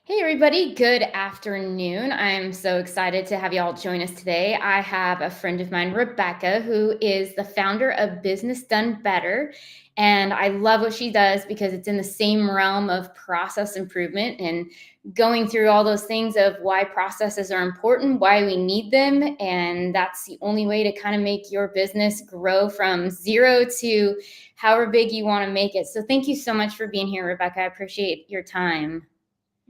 Hey, everybody. Good afternoon. I'm so excited to have y'all join us today. I have a friend of mine, Rebecca, who is the founder of Business Done Better. And I love what she does because it's in the same realm of process improvement and going through all those things of why processes are important, why we need them. And that's the only way to kind of make your business grow from zero to however big you want to make it. So thank you so much for being here, Rebecca. I appreciate your time.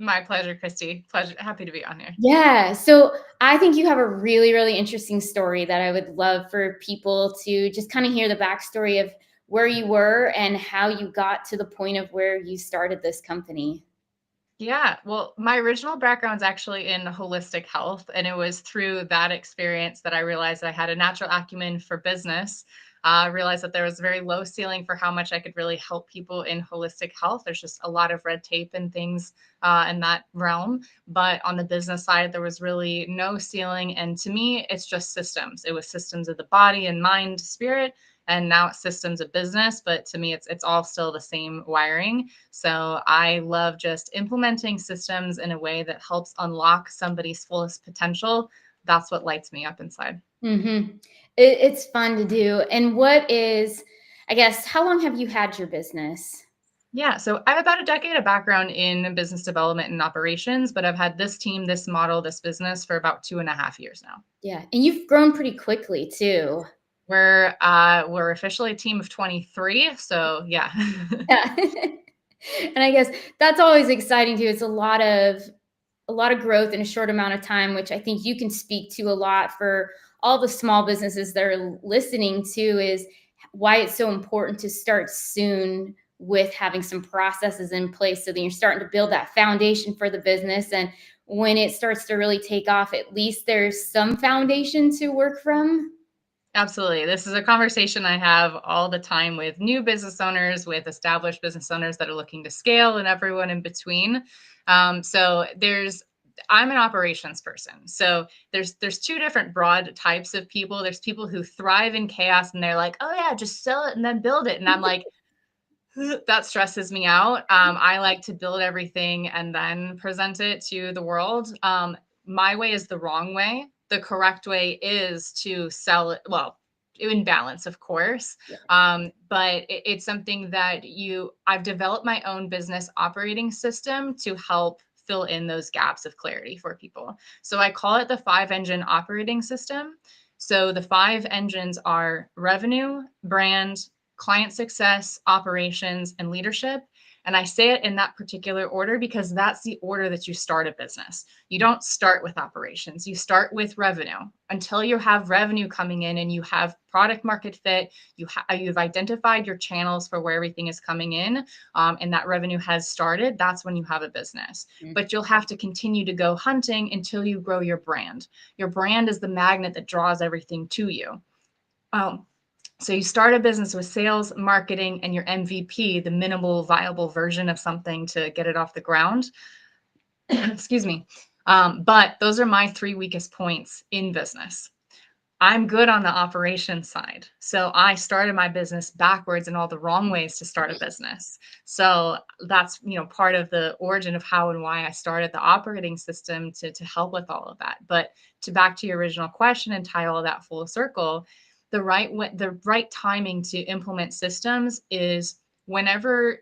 My pleasure, Christy. Pleasure. Happy to be on here. Yeah. So I think you have a really, really interesting story that I would love for people to just kind of hear the backstory of where you were and how you got to the point of where you started this company. Yeah. Well, my original background is actually in holistic health, and it was through that experience that I realized I had a natural acumen for business. I realized that there was a very low ceiling for how much I could really help people in holistic health. There's just a lot of red tape and things in that realm. But on the business side, there was really no ceiling. And to me, it's just systems. It was systems of the body and mind, spirit. And now it's systems of business, but to me, it's all still the same wiring. So I love just implementing systems in a way that helps unlock somebody's fullest potential. That's what lights me up inside. Mm-hmm. It's fun to do. And what is, I guess, how long have you had your business? Yeah, so I have about a decade of background in business development and operations, but I've had this team, this model, this business for about 2.5 years now. Yeah. And you've grown pretty quickly too. We're officially a team of 23, so yeah. Yeah. And I guess that's always exciting too. It's a lot of growth in a short amount of time, which I think you can speak to a lot for all the small businesses that are listening to is why it's so important to start soon with having some processes in place so that you're starting to build that foundation for the business. And when it starts to really take off, at least there's some foundation to work from. Absolutely. This is a conversation I have all the time with new business owners, with established business owners that are looking to scale, and everyone in between. I'm an operations person. So there's two different broad types of people. There's people who thrive in chaos and they're like, oh yeah, just sell it and then build it. And I'm like, that stresses me out. I like to build everything and then present it to the world. My way is the wrong way. The correct way is to sell it. Well, in balance, of course. Yeah. But it's something that I've developed my own business operating system to help fill in those gaps of clarity for people. So I call it the 5 engine operating system. So the 5 engines are revenue, brand, client success, operations, and leadership. And I say it in that particular order because that's the order that you start a business. You don't start with operations, you start with revenue. Until you have revenue coming in and you have product market fit, you've identified your channels for where everything is coming in, and that revenue has started, that's when you have a business. But you'll have to continue to go hunting until you grow your brand. Your brand is the magnet that draws everything to you. So you start a business with sales, marketing, and your MVP, the minimal viable version of something to get it off the ground. Excuse me. But those are my 3 weakest points in business. I'm good on the operations side. So I started my business backwards in all the wrong ways to start a business. So that's, part of the origin of how and why I started the operating system to help with all of that. But to back to your original question and tie all of that full circle, the right timing to implement systems is whenever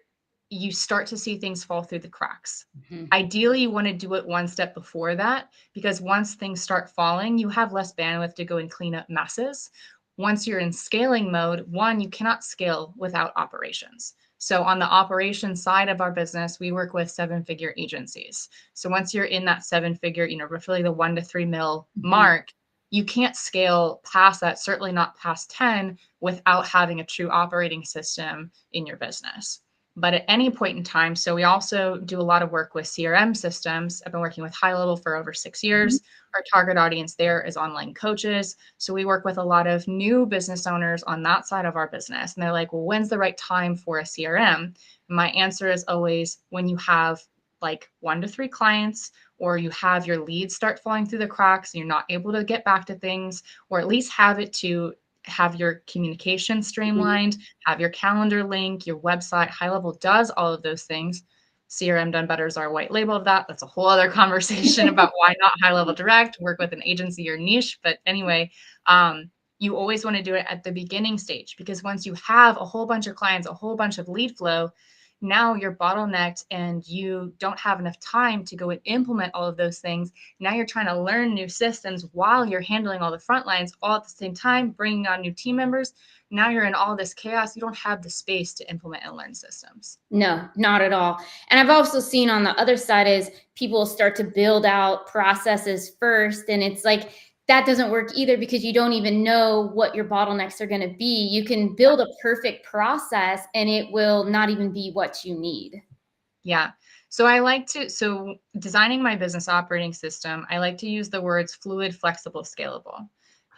you start to see things fall through the cracks. Mhm. Ideally, you want to do it one step before that, because once things start falling, you have less bandwidth to go and clean up messes. Once you're in scaling mode, one, you cannot scale without operations. So on the operations side of our business, we work with 7-figure agencies. So once you're in that 7-figure, roughly the 1 to 3 mil Mhm. mark, you can't scale past that, certainly not past 10, without having a true operating system in your business. But at any point in time, so we also do a lot of work with CRM systems. I've been working with High Level for over 6 years. Our target audience there is online coaches. So we work with a lot of new business owners on that side of our business. And they're like, well, when's the right time for a CRM? And my answer is always when you have like 1 to 3 clients, or you have your leads start falling through the cracks and you're not able to get back to things, or at least have it to have your communication streamlined, have your calendar link, your website. High Level does all of those things. CRM done betters are white labeled that. That's a whole other conversation about why not high level direct, work with an agency or niche. But anyway, you always want to do it at the beginning stage, because once you have a whole bunch of clients, a whole bunch of lead flow, now you're bottlenecked and you don't have enough time to go and implement all of those things. Now you're trying to learn new systems while you're handling all the front lines all at the same time, bringing on new team members. Now you're in all this chaos. You don't have the space to implement and learn systems. No, not at all. And I've also seen on the other side is people start to build out processes first. And it's like that doesn't work either, because you don't even know what your bottlenecks are going to be. You can build a perfect process and it will not even be what you need. Yeah. So designing my business operating system, I like to use the words fluid, flexible, scalable,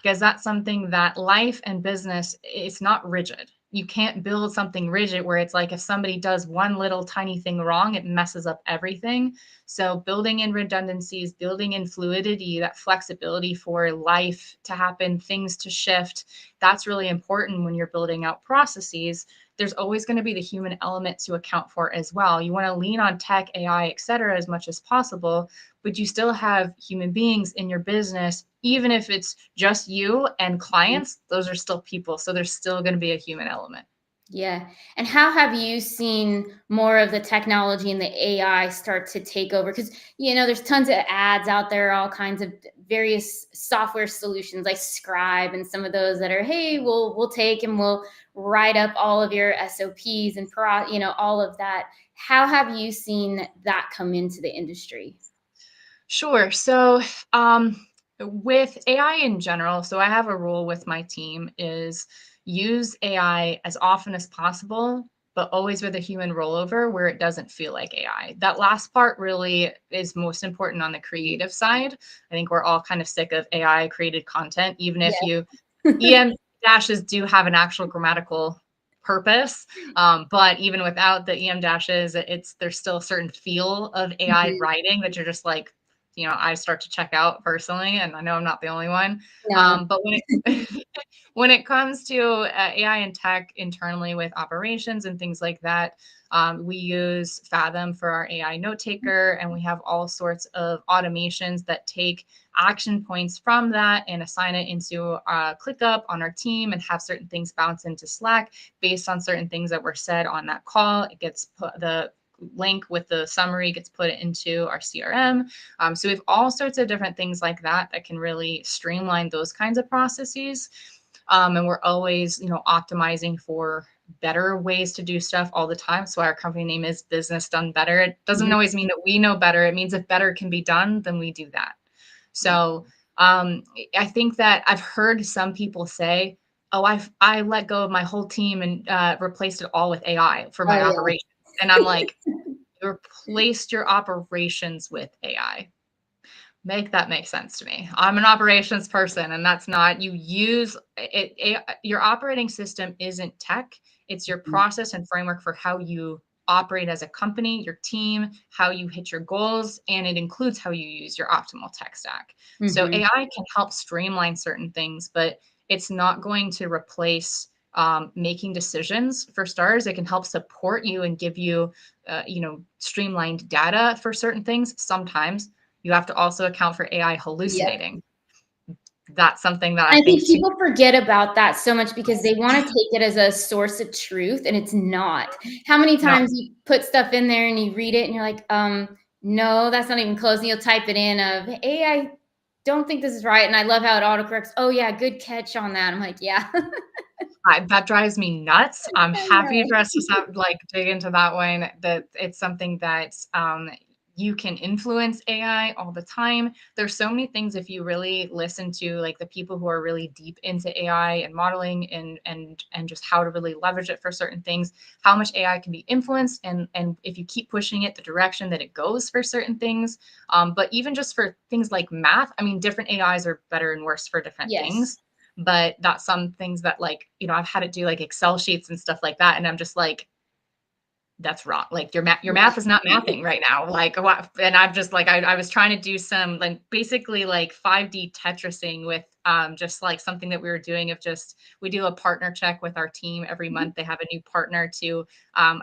because that's something that life and business, it's not rigid. You can't build something rigid where it's like if somebody does one little tiny thing wrong, it messes up everything. So building in redundancies, building in fluidity, that flexibility for life to happen, things to shift, that's really important when you're building out processes. There's always going to be the human element to account for as well. You want to lean on tech, AI, et cetera, as much as possible, but you still have human beings in your business. Even if it's just you and clients, those are still people. So there's still going to be a human element. Yeah. And how have you seen more of the technology and the AI start to take over? Because, there's tons of ads out there, all kinds of various software solutions like Scribe and some of those that are, hey, we'll take and we'll write up all of your SOPs and all of that. How have you seen that come into the industry? Sure. So, with AI in general, so I have a rule with my team is use AI as often as possible, but always with a human rollover where it doesn't feel like AI. That last part really is most important on the creative side. I think we're all kind of sick of AI created content, even if you EM dashes do have an actual grammatical purpose. But even without the EM dashes, there's still a certain feel of AI Mhm. writing that you're just like, I start to check out personally, and I know I'm not the only one. No. But when it when it comes to AI and tech internally with operations and things like that, we use Fathom for our AI note taker, and we have all sorts of automations that take action points from that and assign it into ClickUp on our team and have certain things bounce into Slack based on certain things that were said on that call. It gets put, the link with the summary gets put into our CRM. So we have all sorts of different things like that that can really streamline those kinds of processes. And we're always, optimizing for better ways to do stuff all the time. So our company name is Business Done Better. It doesn't Mhm. always mean that we know better. It means if better can be done, then we do that. So I think that I've heard some people say, "Oh, I let go of my whole team and replaced it all with AI for my Oh, operations." And I'm like, "You replaced your operations with AI." Make that make sense to me. I'm an operations person, and that's not you use it. Your operating system isn't tech. It's your yeah. process and framework for how you operate as a company, your team, how you hit your goals, and it includes how you use your optimal tech stack. So Mhm. AI can help streamline certain things, but it's not going to replace making decisions. For starters, it can help support you and give you, streamlined data for certain things. Sometimes you have to also account for AI Yep. hallucinating. That's something that I I think think too. people forget about that so much because they wanna take it as a source of truth, and it's not. How many No, times you put stuff in there and you read it and you're like, no, that's not even close," and you'll type it in of, "Hey, I don't think this is right," and I love how it autocorrects, "Oh, yeah, good catch on that." I'm like, "Yeah." that drives me nuts. I'm I happy know. for us to like dig into that one. That it's something that you can influence AI all the time. There's so many things if you really listen to like the people who are really deep into AI and modeling and just how to really leverage it for certain things, how much AI can be influenced, and if you keep pushing it the direction that it goes for certain things. But even just for things like math, I mean, different AIs are better and worse for different Yes. things. But that's some things that, like, I've had it do like Excel sheets and stuff like that, and I'm just like, that's wrong. Like your math is not mathing right now. Like what? And I'm just like, I was trying to do some like basically like 5D Tetrising with just like something that we were doing of just, we do a partner check with our team every month. They have a new partner to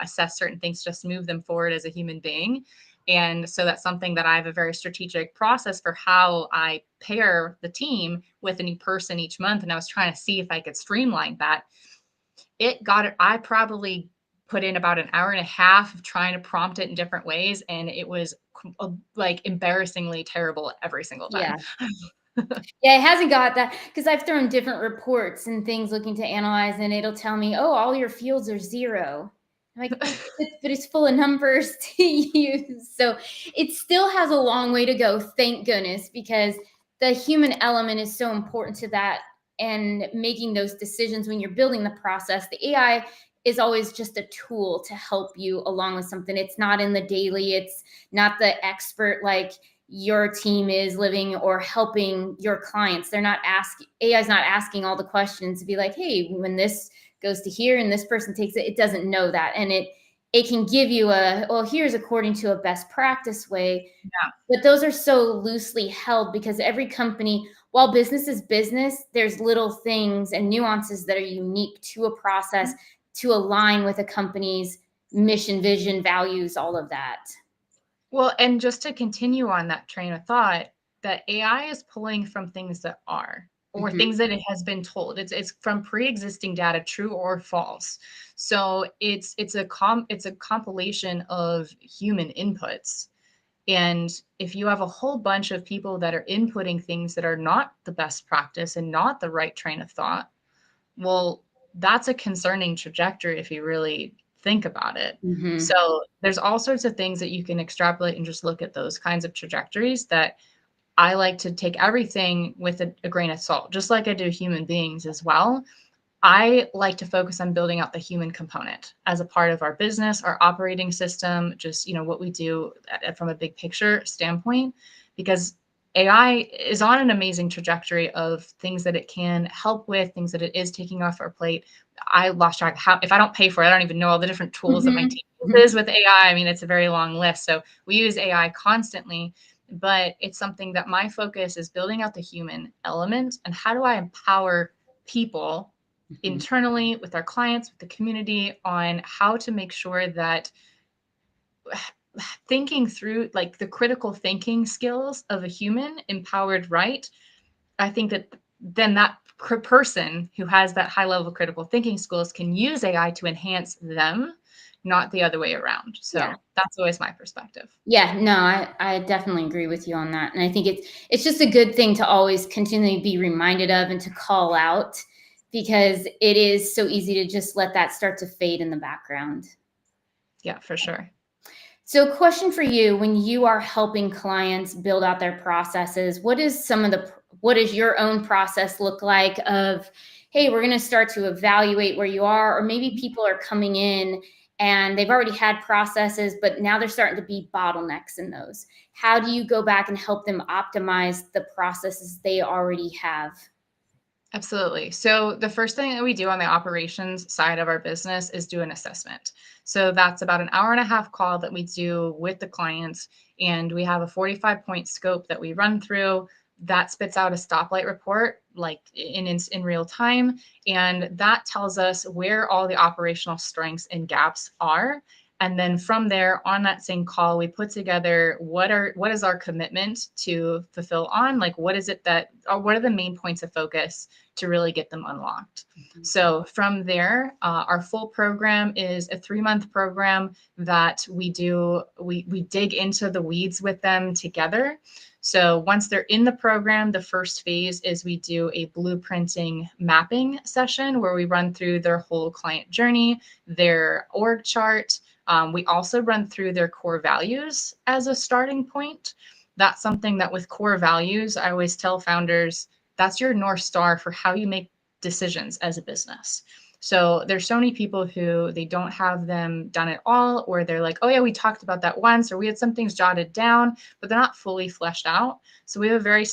assess certain things, just move them forward as a human being. And so that's something that I have a very strategic process for how I pair the team with a new person each month. And I was trying to see if I could streamline that. I probably put in about an hour and a half of trying to prompt it in different ways. And it was like embarrassingly terrible every single time. Yeah. Yeah, it hasn't got that, because I've thrown different reports and things looking to analyze, and it'll tell me, oh, all your fields are 0. I'm like, but it's full of numbers to use. So it still has a long way to go, thank goodness, because the human element is so important to that and making those decisions when you're building the process. The AI is always just a tool to help you along with something. It's not in the daily, it's not the expert like your team is living or helping your clients. They're not asking, AI is not asking all the questions to be like, hey, when this goes to here and this person takes it, it doesn't know that. And it can give you here's according to a best practice way. Yeah. But those are so loosely held because every company, while business is business, there's little things and nuances that are unique to a process to align with a company's mission, vision, values, all of that. Well, and just to continue on that train of thought, that AI is pulling from things that are, or things that it has been told. It's from pre-existing data, true or false. So it's a compilation of human inputs. And if you have a whole bunch of people that are inputting things that are not the best practice and not the right train of thought, well, that's a concerning trajectory if you really think about it. Mm-hmm. So there's all sorts of things that you can extrapolate and just look at those kinds of trajectories that I like to take everything with a grain of salt, just like I do human beings as well. I like to focus on building out the human component as a part of our business, our operating system, just, what we do from a big picture standpoint, because AI is on an amazing trajectory of things that it can help with, things that it is taking off our plate. I lost track how, if I don't pay for it, I don't even know all the different tools that my team uses with AI. I mean, it's a very long list. So we use AI constantly, but it's something that my focus is building out the human element and how do I empower people internally with our clients, with the community on how to make sure that thinking through like the critical thinking skills of a human empowered, right? I think that then that person who has that high level of critical thinking skills can use AI to enhance them, not the other way around. So Yeah. that's always my perspective. Yeah, no, I definitely agree with you on that. And I think it's just a good thing to always continually be reminded of and to call out, because it is so easy to just let that start to fade in the background. Yeah, for sure. So question for you, when you are helping clients build out their processes, what does your own process look like of, hey, we're going to start to evaluate where you are, or maybe people are coming in and they've already had processes, but now they're starting to be bottlenecks in those. How do you go back and help them optimize the processes they already have? Absolutely. So the first thing that we do on the operations side of our business is do an assessment. So that's about an hour and a half call that we do with the clients. And we have a 45-point scope that we run through that spits out a stoplight report like in real time. And that tells us where all the operational strengths and gaps are. And then from there, on that same call, we put together what is our commitment to fulfill on, like what is it that, or what are the main points of focus to really get them unlocked. So from there, our full program is a 3-month program that we dig into the weeds with them together. So once they're in the program, the first phase is we do a blueprinting mapping session where we run through their whole client journey, their org chart. We also run through their core values as a starting point. That's something that with core values, I always tell founders, that's your North Star for how you make decisions as a business. So there's so many people who they don't have them done at all, or they're like, oh yeah, we talked about that once, or we had some things jotted down, but they're not fully fleshed out. So we have I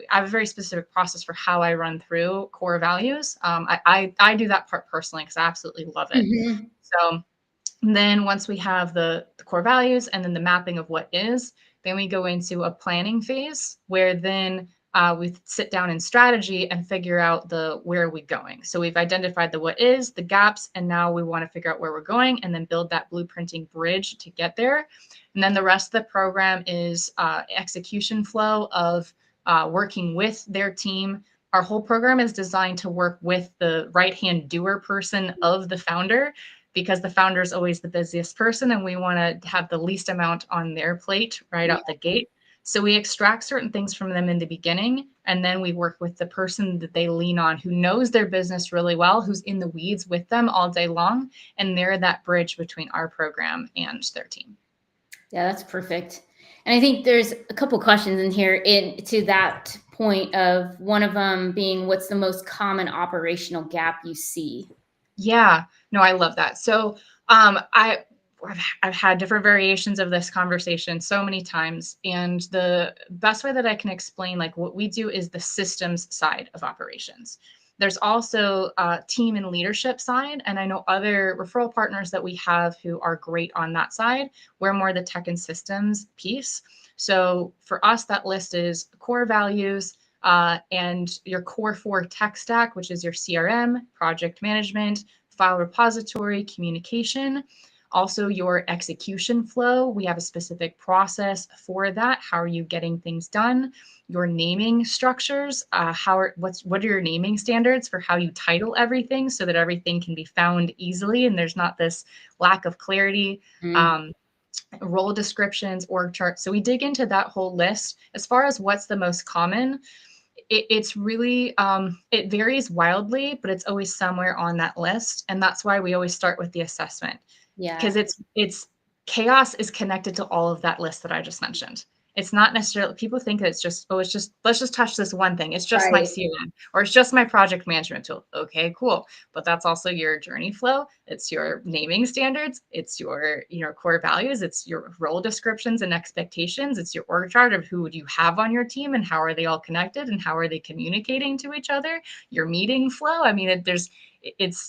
have a very specific process for how I run through core values. I do that part personally because I absolutely love it. So And then once we have the core values and then the mapping of what is, then we go into a planning phase where then we sit down in strategy and figure out where are we going. So we've identified the what is, the gaps, and now we want to figure out where we're going and then build that blueprinting bridge to get there. And then the rest of the program is execution flow of working with their team. Our whole program is designed to work with the right-hand doer person of the founder, because the founder is always the busiest person and we want to have the least amount on their plate right out the gate. So we extract certain things from them in the beginning, and then we work with the person that they lean on, who knows their business really well, who's in the weeds with them all day long, and they're that bridge between our program and their team. Yeah, that's perfect. And I think there's a couple questions in here to that point, of one of them being, what's the most common operational gap you see? Yeah, no, I love that. So I've had different variations of this conversation so many times. And the best way that I can explain like what we do is the systems side of operations. There's also a team and leadership side. And I know other referral partners that we have who are great on that side. We're more the tech and systems piece. So for us, that list is core values, and your core 4 tech stack, which is your CRM, project management, file repository, communication. Also, your execution flow. We have a specific process for that. How are you getting things done? Your naming structures. What are your naming standards for how you title everything so that everything can be found easily and there's not this lack of clarity. Role descriptions, org charts. So we dig into that whole list. As far as what's the most common, it's really it varies wildly, but it's always somewhere on that list. And that's why we always start with the assessment. Yeah. Because it's chaos is connected to all of that list that I just mentioned. It's not necessarily, people think that it's just, oh, it's just, let's just touch this one thing. It's just my CRM, or it's just my project management tool. Okay, cool. But that's also your journey flow. It's your naming standards. It's your core values. It's your role descriptions and expectations. It's your org chart of who would you have on your team and how are they all connected and how are they communicating to each other. Your meeting flow. I mean,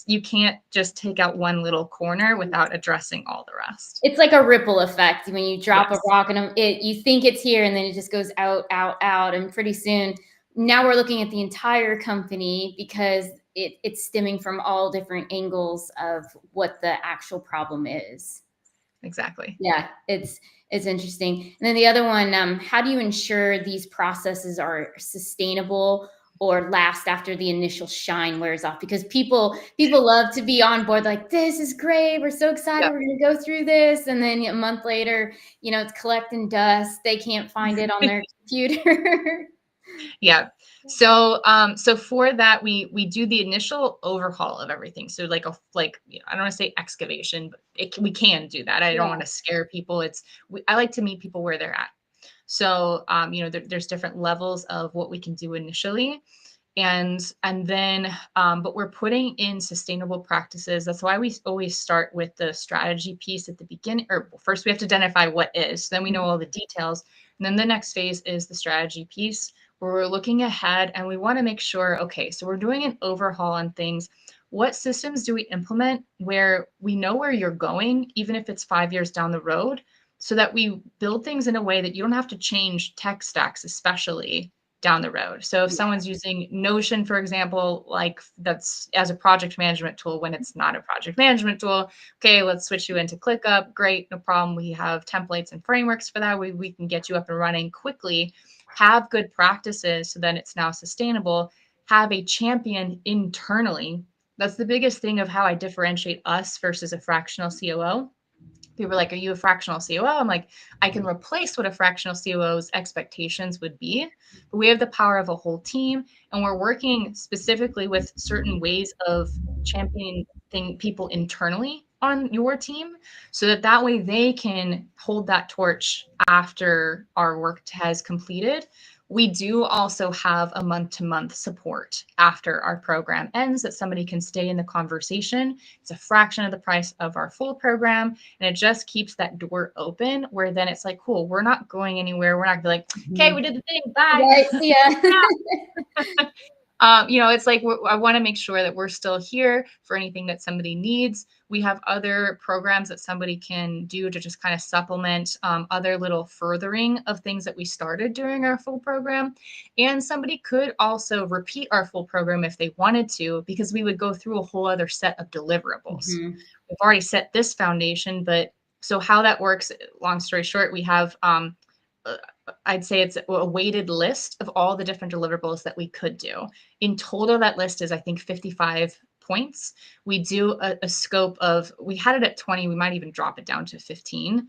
you can't just take out one little corner without addressing all the rest. It's like a ripple effect. When you drop Yes. a rock and you think it's here, and then it just goes out, out, out. And pretty soon, now we're looking at the entire company, because it's stemming from all different angles of what the actual problem is. Exactly. Yeah, it's interesting. And then the other one, how do you ensure these processes are sustainable or last after the initial shine wears off? Because people love to be on board, like, this is great, we're so excited, Yep. we're going to go through this, and then a month later, it's collecting dust, they can't find it on their computer. Yeah. So for that, we do the initial overhaul of everything. So I don't want to say excavation, but we can do that. I don't want to scare people. I like to meet people where they're at. So there's different levels of what we can do initially. And then but we're putting in sustainable practices. That's why we always start with the strategy piece at the beginning, or first we have to identify what is, then we know all the details. And then the next phase is the strategy piece, where we're looking ahead and we want to make sure, okay, so we're doing an overhaul on things. What systems do we implement where we know where you're going, even if it's 5 years down the road, so that we build things in a way that you don't have to change tech stacks, especially down the road. So if someone's using Notion, for example, like that's as a project management tool, when it's not a project management tool, okay, let's switch you into ClickUp. Great, no problem. We have templates and frameworks for that. We can get you up and running quickly, have good practices, so then it's now sustainable, have a champion internally. That's the biggest thing of how I differentiate us versus a fractional COO. People are like, are you a fractional COO? I'm like, I can replace what a fractional COO's expectations would be, but we have the power of a whole team, and we're working specifically with certain ways of championing people internally on your team, so that way they can hold that torch after our work has completed. We do also have a month-to-month support after our program ends, that somebody can stay in the conversation. It's a fraction of the price of our full program, and it just keeps that door open, where then it's like, cool, we're not going anywhere. We're not like, okay, we did the thing, bye. Right, yeah. It's like I want to make sure that we're still here for anything that somebody needs. We have other programs that somebody can do to just kind of supplement other little furthering of things that we started during our full program. And somebody could also repeat our full program if they wanted to, because we would go through a whole other set of deliverables. Mm-hmm. We've already set this foundation, but so how that works, long story short, we have I'd say it's a weighted list of all the different deliverables that we could do. In total, that list is, I think, 55 points. We do a scope of, we had it at 20, we might even drop it down to 15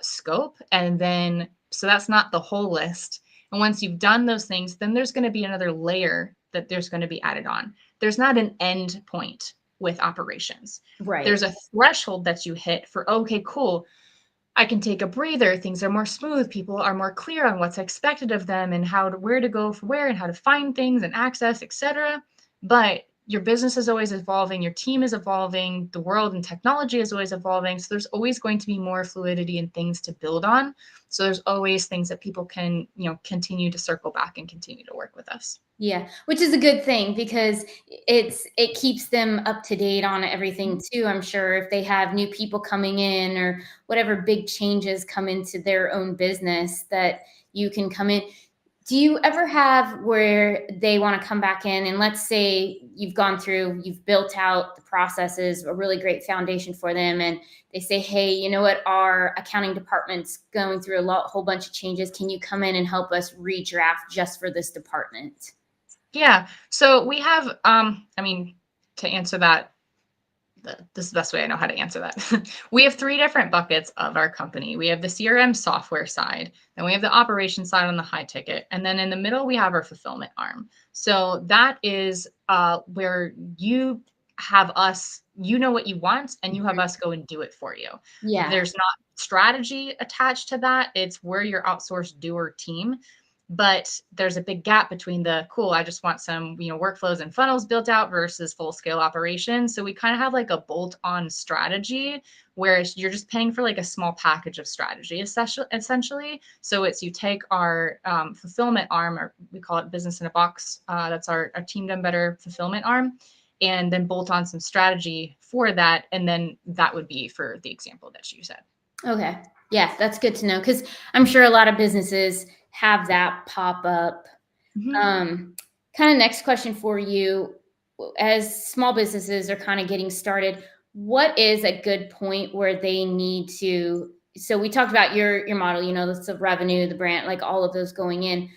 scope. And then, so that's not the whole list. And once you've done those things, then there's going to be another layer that there's going to be added on. There's not an end point with operations. Right. There's a threshold that you hit for, okay, cool, I can take a breather. Things are more smooth. People are more clear on what's expected of them and where to go for where and how to find things and access, etc. But your business is always evolving. Your team is evolving. The world and technology is always evolving. So there's always going to be more fluidity and things to build on. So there's always things that people can, continue to circle back and continue to work with us. Yeah, which is a good thing because it keeps them up to date on everything too. I'm sure if they have new people coming in or whatever big changes come into their own business, that you can come in. Do you ever have where they want to come back in and let's say you've built out the processes, a really great foundation for them, and they say, hey, you know what, our accounting department's going through whole bunch of changes. Can you come in and help us redraft just for this department? Yeah. So we have, to answer that, this is the best way I know how to answer that. We have 3 different buckets of our company. We have the CRM software side, then we have the operations side on the high ticket, and then in the middle we have our fulfillment arm. So that is where you have us, you know what you want, and you have us go and do it for you. Yeah. There's not strategy attached to that. It's we're your outsourced doer team. But there's a big gap between I just want some, workflows and funnels built out versus full scale operations. So we kind of have like a bolt on strategy where you're just paying for like a small package of strategy essentially. So it's, you take our fulfillment arm, or we call it business in a box. That's our team done better fulfillment arm, and then bolt on some strategy for that. And then that would be for the example that you said. Okay. Yeah, that's good to know because I'm sure a lot of businesses have that pop up. Mm-hmm. Kind of next question for you, as small businesses are kind of getting started, what is a good point where they need to, so we talked about your model, that's the revenue, the brand, like all of those going in.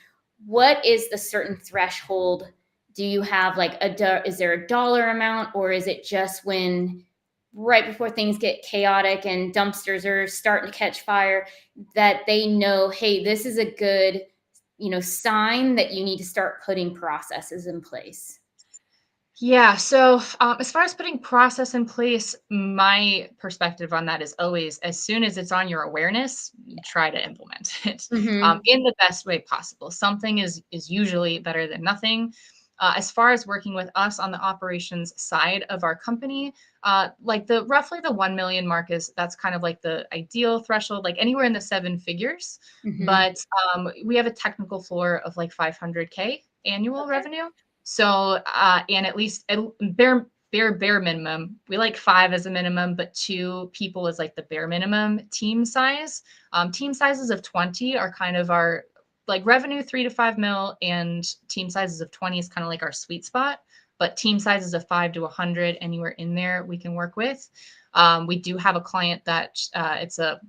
What is the certain threshold? Do you have like is there a dollar amount, or is it just when right before things get chaotic and dumpsters are starting to catch fire that they know, hey, this is a good, sign that you need to start putting processes in place? Yeah. So as far as putting process in place, my perspective on that is always, as soon as it's on your awareness, try to implement it Mm-hmm. in the best way possible. Something is usually better than nothing. As far as working with us on the operations side of our company, like roughly the 1 million mark that's kind of like the ideal threshold, like anywhere in the 7 figures. Mm-hmm. But we have a technical floor of like 500K annual Okay. revenue. So, and at least bare minimum, we like 5 as a minimum, but 2 people is like the bare minimum team size. Team sizes of 20 are kind of our like revenue 3 to 5 mil, and team sizes of 20 is kind of like our sweet spot. But team sizes of 5 to 100, anywhere in there we can work with. We do have a client that it's a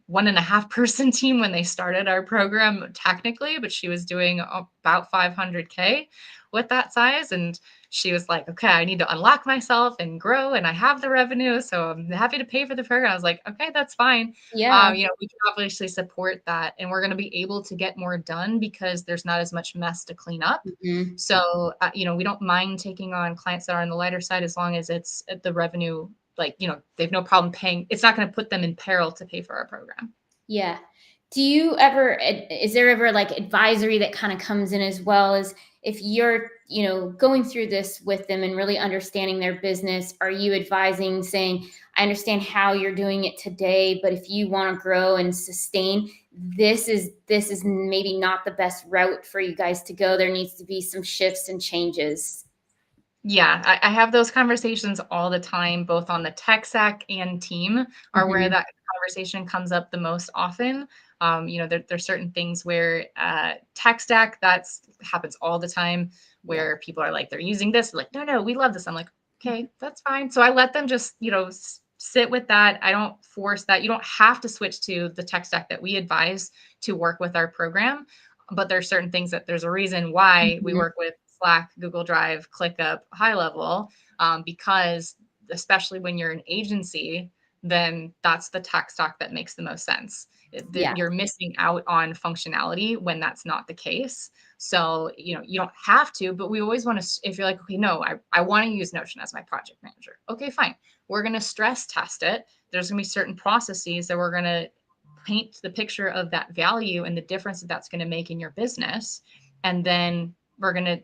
1.5 person team when they started our program technically, but she was doing about 500K with that size. And she was like, okay, I need to unlock myself and grow, and I have the revenue, so I'm happy to pay for the program. I was like, okay, that's fine. Yeah. We can obviously support that, and we're going to be able to get more done because there's not as much mess to clean up. Mm-hmm. So, we don't mind taking on clients that are on the lighter side as long as it's the revenue, like, they have no problem paying. It's not going to put them in peril to pay for our program. Yeah. Is there ever like advisory that kind of comes in as well? if you're, going through this with them and really understanding their business, are you advising, saying, I understand how you're doing it today, but if you want to grow and sustain, this is maybe not the best route for you guys to go. There needs to be some shifts and changes. Yeah, I have those conversations all the time, both on the tech stack and team are where that conversation comes up the most often. There's certain things where tech stack, happens all the time where people are like, they're using this, like, no, we love this. I'm like, okay, that's fine. So I let them just, sit with that. I don't force that. You don't have to switch to the tech stack that we advise to work with our program. But there's certain things that there's a reason why we work with Slack, Google Drive, ClickUp, high level, because especially when you're an agency, then that's the tech stack that makes the most sense. You're missing out on functionality when that's not the case. So, you don't have to, but we always want to, if you're like, okay, no, I want to use Notion as my project manager. Okay, fine. We're going to stress test it. There's going to be certain processes that we're going to paint the picture of that value and the difference that that's going to make in your business. And then we're going to,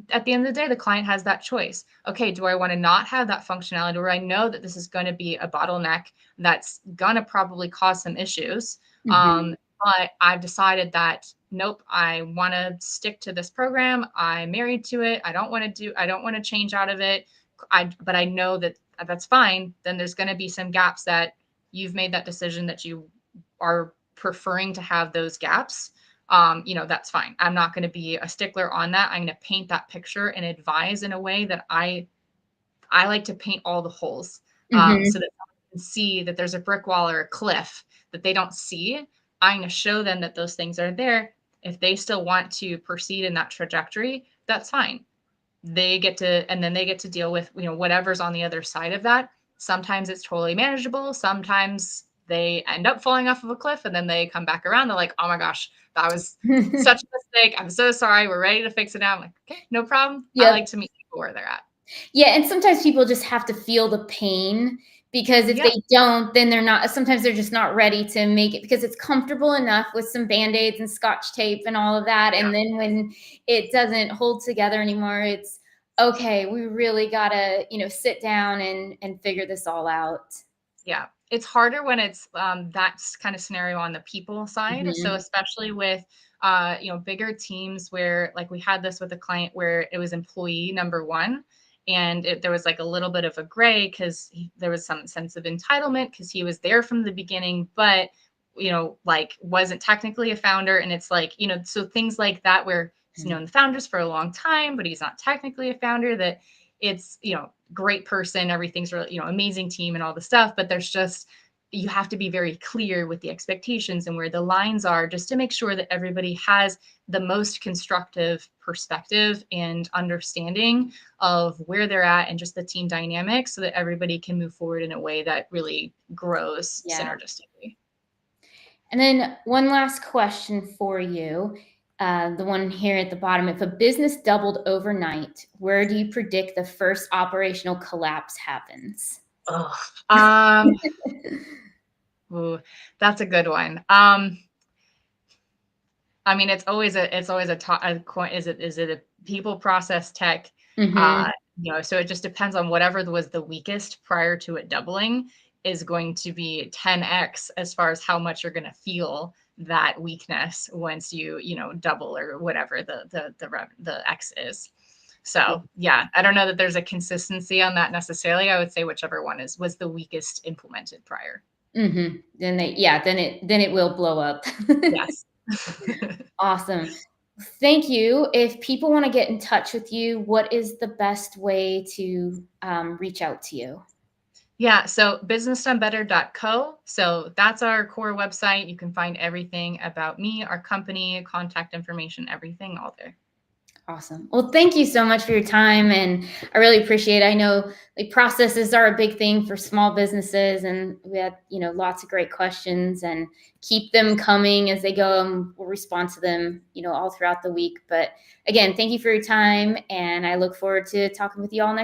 at the end of the day, the client has that choice. Okay, do I want to not have that functionality where I know that this is going to be a bottleneck that's going to probably cause some issues? But I've decided that, nope, I want to stick to this program. I'm married to it. I don't want to change out of it. But I know that that's fine. Then there's going to be some gaps that you've made that decision that you are preferring to have those gaps. That's fine. I'm not going to be a stickler on that. I'm going to paint that picture and advise in a way that I like to paint all the holes, so that someone can see that there's a brick wall or a cliff that they don't see. I'm going to show them that those things are there. If they still want to proceed in that trajectory, that's fine. And then they get to deal with, whatever's on the other side of that. Sometimes it's totally manageable. Sometimes they end up falling off of a cliff and then they come back around. They're like, oh my gosh, that was such a mistake. I'm so sorry. We're ready to fix it now. I'm like, okay, no problem. I like to meet people where they're at. Yeah. And sometimes people just have to feel the pain, because if they don't, then sometimes they're just not ready to make it, because it's comfortable enough with some Band-Aids and Scotch tape and all of that. And then when it doesn't hold together anymore, it's okay, we really gotta, sit down and figure this all out. Yeah. It's harder when it's that kind of scenario on the people side. So especially with bigger teams where, like, we had this with a client where it was employee number one, and there was like a little bit of a gray because there was some sense of entitlement because he was there from the beginning, but wasn't technically a founder. And it's like, so things like that where he's known the founders for a long time, but he's not technically a founder, that it's, great person, everything's really, amazing team and all the stuff, but you have to be very clear with the expectations and where the lines are, just to make sure that everybody has the most constructive perspective and understanding of where they're at and just the team dynamic, so that everybody can move forward in a way that really grows synergistically. And then one last question for you. The one here at the bottom: if a business doubled overnight, where do you predict the first operational collapse happens? Ooh, that's a good one. I mean, it's always a is it a people, process, tech? So it just depends on whatever was the weakest prior to it doubling is going to be 10x as far as how much you're going to feel that weakness once you double or whatever the X is. So yeah, I don't know that there's a consistency on that necessarily. I would say whichever one was the weakest implemented prior. Then it will blow up. Yes. Awesome. Thank you. If people want to get in touch with you, what is the best way to reach out to you? Yeah, so businessdonebetter.co. So that's our core website. You can find everything about me, our company, contact information, everything all there. Awesome. Well, thank you so much for your time, and I really appreciate it. I know processes are a big thing for small businesses, and we had lots of great questions, and keep them coming as they go, and we'll respond to them all throughout the week. But again, thank you for your time, and I look forward to talking with you all next